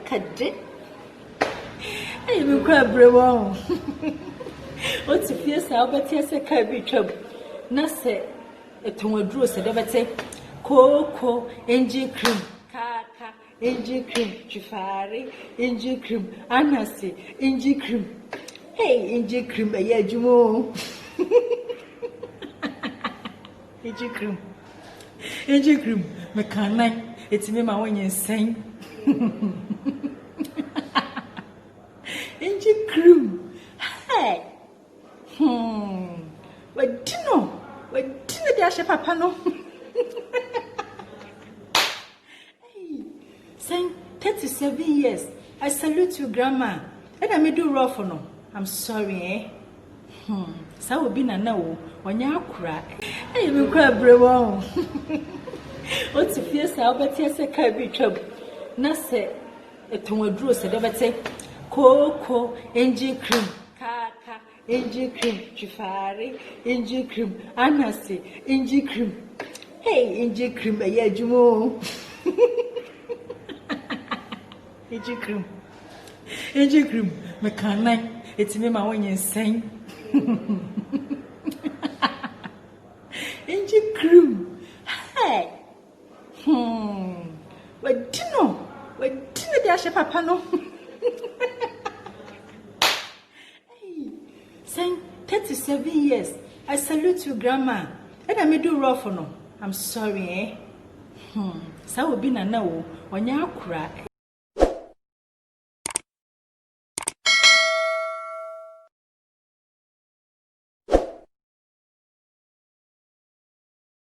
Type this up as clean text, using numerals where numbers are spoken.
Kade. Hey, we grab Brewon. What's if yes, I'll bet yes, a cabby trouble. Nasa, a tongue said, ever say, Cocoa, NG cream, Kaka, NG cream, Chifari, NG cream, Anasi, NG cream. Hey, NG cream, a year, Jumo. NG cream, NG cream, McCann, it's me, my one insane. NG cream. Hey. What do you know? What do you know, Papa? No. Hey, saying 37 years. I salute you, Grandma. And I may do raw for no. I'm sorry, eh? So will be no when you cry. Hey, we cry, bro. What's if yes, I'll bet yes, a cabby trouble. Nasa, a tongue drew said, ever say, Cocoa, NG cream, Kaka, NG cream, Chifari, NG cream, Anasi, NG cream. Hey, NG cream, a year, Jumo. NG cream, NG cream, McCann, it's me, my one insane. NG cream. Hey. What do you know? What do you know, Papa? No. Hey, saying 37 years. I salute you, Grandma. And I may do raw for no. I'm sorry, eh? So will be no when you cry.